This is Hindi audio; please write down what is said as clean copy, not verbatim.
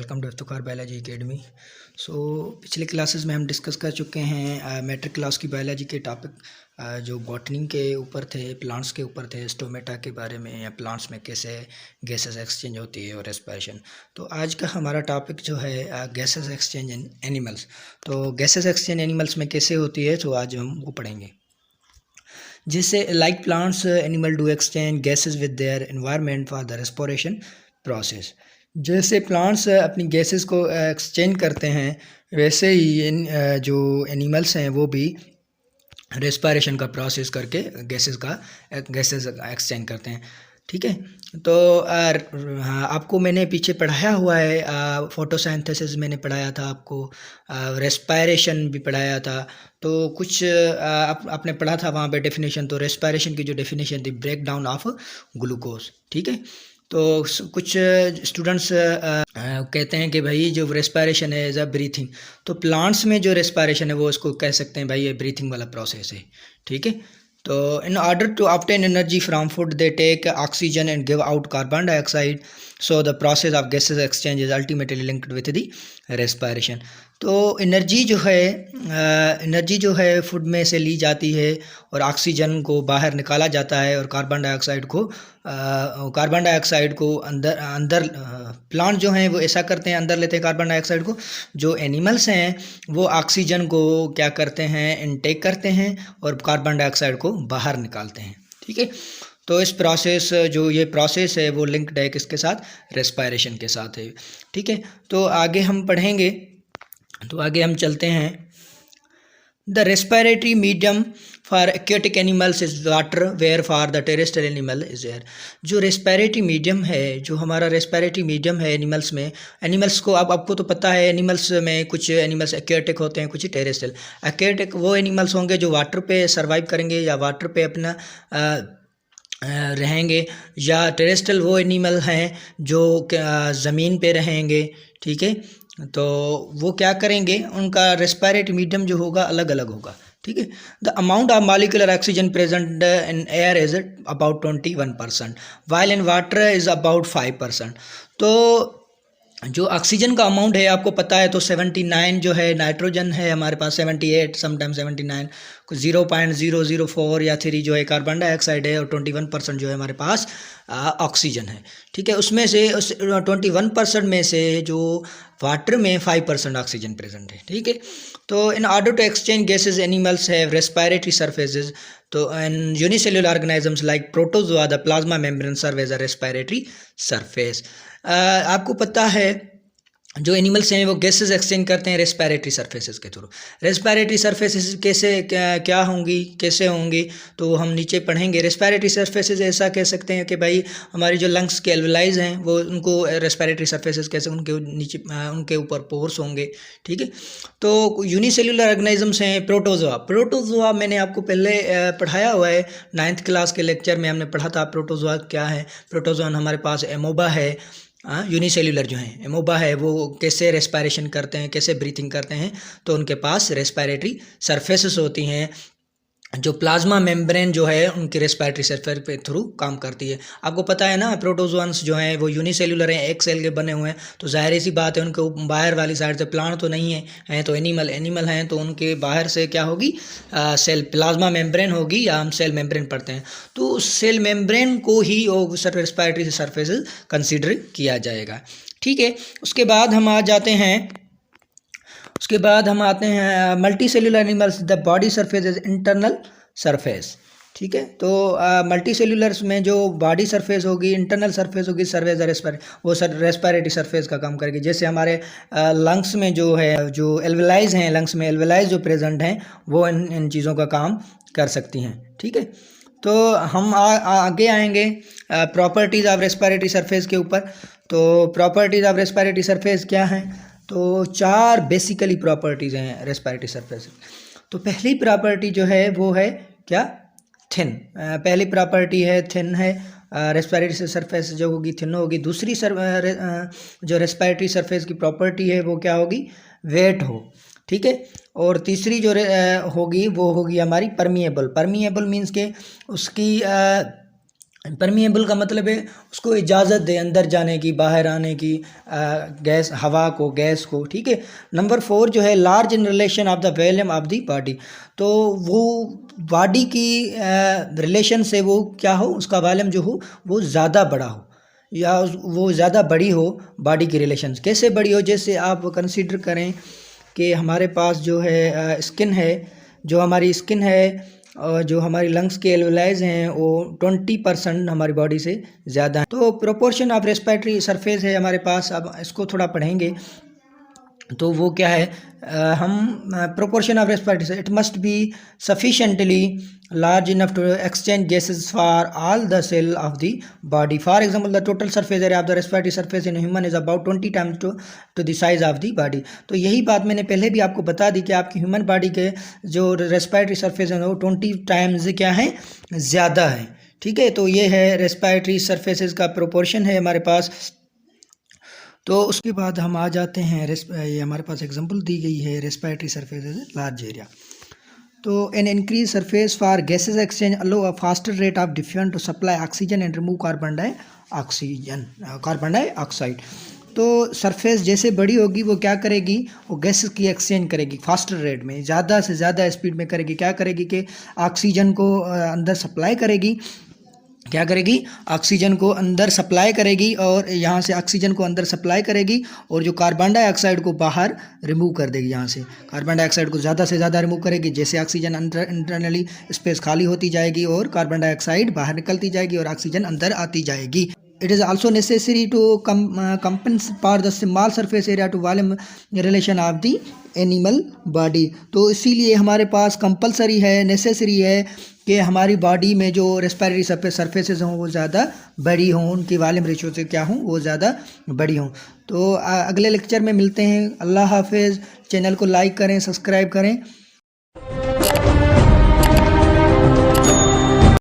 Welcome to Iftikhar biology academy. पिछले क्लासेस में हम डिस्कस कर चुके हैं मैट्रिक क्लास की बायोलॉजी के टॉपिक जो बॉटनी के ऊपर थे, प्लांट्स के ऊपर थे, स्टोमेटा के बारे में या प्लांट्स में कैसे गैसेस एक्सचेंज होती है और रेस्पिरेशन। तो आज का हमारा टॉपिक जो है गैसेस एक्सचेंज इन एनिमल्स। तो गैसेस एक्सचेंज एनिमल्स में कैसे होती है, तो आज हम वो पढ़ेंगे। जिससे like plants animal do exchange gases with their environment for the respiration process. जैसे प्लांट्स अपनी गैसेस को एक्सचेंज करते हैं, वैसे ही जो एनिमल्स हैं वो भी रेस्पिरेशन का प्रोसेस करके गैसेस एक्सचेंज करते हैं। ठीक है, तो हाँ, आपको मैंने पीछे पढ़ाया हुआ है, फोटोसिंथेसिस मैंने पढ़ाया था आपको, रेस्पिरेशन भी पढ़ाया था। तो कुछ आपने पढ़ा था वहाँ पे डेफिनेशन। तो रेस्पिरेशन की जो डेफिनेशन थी, ब्रेक डाउन ऑफ ग्लूकोज। ठीक है, तो कुछ स्टूडेंट्स कहते हैं कि भाई जो रेस्पिरेशन है एज अ ब्रीथिंग, तो प्लांट्स में जो रेस्पिरेशन है वो इसको कह सकते हैं भाई ये ब्रीथिंग वाला प्रोसेस है। ठीक है, तो in order to obtain energy from food they take oxygen and give out carbon dioxide. So the process of gases exchange is ultimately linked with the respiration. तो एनर्जी जो है फूड में से ली जाती है और ऑक्सीजन को बाहर निकाला जाता है और कार्बन डाइऑक्साइड को अंदर प्लांट जो हैं वो ऐसा करते हैं, अंदर लेते हैं कार्बन डाइऑक्साइड को। जो एनिमल्स हैं वो ऑक्सीजन को क्या करते हैं, इनटेक करते हैं और कार्बन डाइऑक्साइड को बाहर निकालते हैं। ठीक है, तो इस ये प्रोसेस है वो लिंक्ड है किसके साथ, रेस्पिरेशन के साथ है। ठीक है, तो आगे हम पढ़ेंगे, तो आगे हम चलते हैं। The respiratory medium for aquatic animals is water, where for the terrestrial animal is air. जो रेस्पिरेटरी मीडियम है, जो हमारा रेस्पिरेटरी मीडियम है एनिमल्स में, एनिमल्स को आपको तो पता है, एनिमल्स में कुछ एनिमल्स एक्वेटिक होते हैं, कुछ टेरेस्ट्रियल। एक्वेटिक वो एनिमल्स होंगे जो वाटर पे सर्वाइव करेंगे या वाटर पे अपना रहेंगे, या टेरेस्ट्रियल वो एनिमल हैं जो ज़मीन पे रहेंगे। ठीक है, तो वो क्या करेंगे, उनका रेस्पिरेटरी मीडियम जो होगा अलग अलग होगा। ठीक है, the amount of molecular oxygen present in air is about 21%, while in water is about 5%। तो जो ऑक्सीजन का अमाउंट है आपको पता है, तो 79 जो है, नाइट्रोजन है हमारे पास 78, समटाइम 79, 0.004 या 3 जो है कार्बन डाइऑक्साइड है, और 21% जो है हमारे पास ऑक्सीजन है। ठीक है, उसमें से उस 21% में से जो वाटर में 5% ऑक्सीजन प्रेजेंट है। ठीक है, तो in order to exchange gases animals have respiratory surfaces. तो in unicellular organisms like protozoa the plasma membrane serve as a respiratory surface. आपको पता है जो एनिमल्स हैं वो गैसेस एक्सचेंज करते हैं रेस्पिरेटरी सरफेसेस के थ्रू। रेस्पिरेटरी सरफेसेस क्या होंगी, तो हम नीचे पढ़ेंगे। रेस्पिरेटरी सरफेसेस ऐसा कह सकते हैं कि भाई हमारी जो लंग्स के एल्वेलाइज हैं वो उनको रेस्पिरेटरी सरफेसेस कैसे, उनके ऊपर पोर्स होंगे। ठीक है, तो यूनिसेल्युलर ऑर्गेनिजम्स हैं प्रोटोजोआ मैंने आपको पहले पढ़ाया हुआ है, 9th क्लास के लेक्चर में हमने पढ़ा था प्रोटोजोआ क्या है। प्रोटोजोआ हमारे पास एमोबा है, यूनिसेल्युलर जो है एमोबा है, वो कैसे रेस्पिरेशन करते हैं, कैसे ब्रीथिंग करते हैं, तो उनके पास रेस्पिरेटरी सरफेसेस होती हैं। जो प्लाज्मा मेम्ब्रेन जो है उनकी रेस्पिरेटरी सरफेस पे थ्रू काम करती है। आपको पता है ना, प्रोटोजोआन्स जो हैं वो यूनिसेल्युलर हैं, एक सेल के बने हुए हैं, तो जाहिर सी बात है उनके बाहर वाली साइड से प्लांट तो नहीं है तो एनिमल हैं, तो उनके बाहर से क्या होगी, सेल प्लाज्मा मेम्ब्रेन होगी, या हम सेल मेम्ब्रेन पढ़ते हैं, तो उस सेल मेम्ब्रेन को ही रेस्पिरेटरी सरफेसेस कंसिडर किया जाएगा। ठीक है, उसके बाद हम आते हैं multi cellular animals, the body surface is internal surface. ठीक है, तो मल्टी सेल्यूलर्स में जो बॉडी सरफेस होगी, इंटरनल सरफेस होगी, सर्वेज रेस्पिरेटरी सरफेस का काम करेगी। जैसे हमारे लंग्स में जो है, जो एल्वेलाइज हैं, लंग्स में एल्वेलाइज जो प्रेजेंट हैं वो इन चीज़ों का काम कर सकती हैं। ठीक है, तो हम आगे आएंगे प्रॉपर्टीज़ ऑफ रेस्पिरेटरी सरफेस के ऊपर। तो प्रॉपर्टीज़ ऑफ रेस्पिरेटरी सरफेस क्या हैं, तो 4 बेसिकली प्रॉपर्टीज़ हैं रेस्पिरेटरी सरफेस। तो पहली प्रॉपर्टी जो है वो है क्या, थिन। पहली प्रॉपर्टी है थिन है, रेस्पिरेटरी सरफेस जो होगी थिन होगी। दूसरी जो रेस्पिरेटरी सरफेस की प्रॉपर्टी है वो क्या होगी, वेट हो। ठीक है, और तीसरी जो होगी वो होगी हमारी परमिएबल मीन्स के उसकी परमिएबल का मतलब है उसको इजाज़त दे अंदर जाने की, बाहर आने की, गैस हवा को, गैस को, ठीक है। नंबर 4 जो है large in relation of the volume of the body, तो वो बॉडी की रिलेशन से वो क्या हो, उसका वॉल्यूम जो हो वो ज़्यादा बड़ा हो या वो ज़्यादा बड़ी हो बॉडी की रिलेशन। कैसे बड़ी हो, जैसे आप कंसीडर करें कि हमारे पास जो है स्किन है, जो हमारी स्किन है और जो हमारी लंग्स के एल्वेलाइज हैं वो 20% हमारी बॉडी से ज़्यादा है। तो प्रोपोर्शन ऑफ रेस्पिरेटरी सरफेस है हमारे पास, अब इसको थोड़ा पढ़ेंगे तो वो क्या है, हम proportion of respiratory it must be sufficiently large enough to exchange gases for all the cell of the body. For example the total surface area of the respiratory surface in human is about 20 times to the size of the body. तो यही बात मैंने पहले भी आपको बता दी कि आपकी ह्यूमन बॉडी के जो रेस्पिरेटरी सरफेस है वो 20 टाइम्स क्या है, ज़्यादा है, ठीक है। तो ये है रेस्पिरेटरी सरफेसेस का प्रोपोर्शन है हमारे पास। तो उसके बाद हम आ जाते हैं ये हमारे पास एग्जांपल दी गई है रेस्पिरेटरी सरफेस लार्ज एरिया। तो an increase surface for gases exchange allow a faster rate of diffusion to supply oxygen and remove carbon dioxide. तो सरफेस जैसे बड़ी होगी वो क्या करेगी, वो गैसेस की एक्सचेंज करेगी फास्टर रेट में, ज़्यादा से ज़्यादा स्पीड में करेगी। क्या करेगी कि ऑक्सीजन को अंदर सप्लाई करेगी, क्या करेगी, ऑक्सीजन को अंदर सप्लाई करेगी और यहाँ से ऑक्सीजन को अंदर सप्लाई करेगी और जो कार्बन डाइऑक्साइड को बाहर रिमूव कर देगी। यहाँ से कार्बन डाइऑक्साइड को ज़्यादा से ज़्यादा रिमूव करेगी, जैसे ऑक्सीजन इंटरनली स्पेस खाली होती जाएगी और कार्बन डाइऑक्साइड बाहर निकलती जाएगी और ऑक्सीजन अंदर आती जाएगी। It is also necessary to compensate for the small surface area to volume relation of the animal body. तो इसीलिए हमारे पास कंपलसरी है, नेसेसरी है कि हमारी बॉडी में जो रेस्पिरेटरी सरफेसेस हों वो ज़्यादा बड़ी हों, उनकी वॉल्यूम रेशियो से क्या हों, वो ज़्यादा बड़ी हों। तो अगले लेक्चर में मिलते हैं। अल्लाह हाफिज़। चैनल को लाइक करें, सब्सक्राइब करें।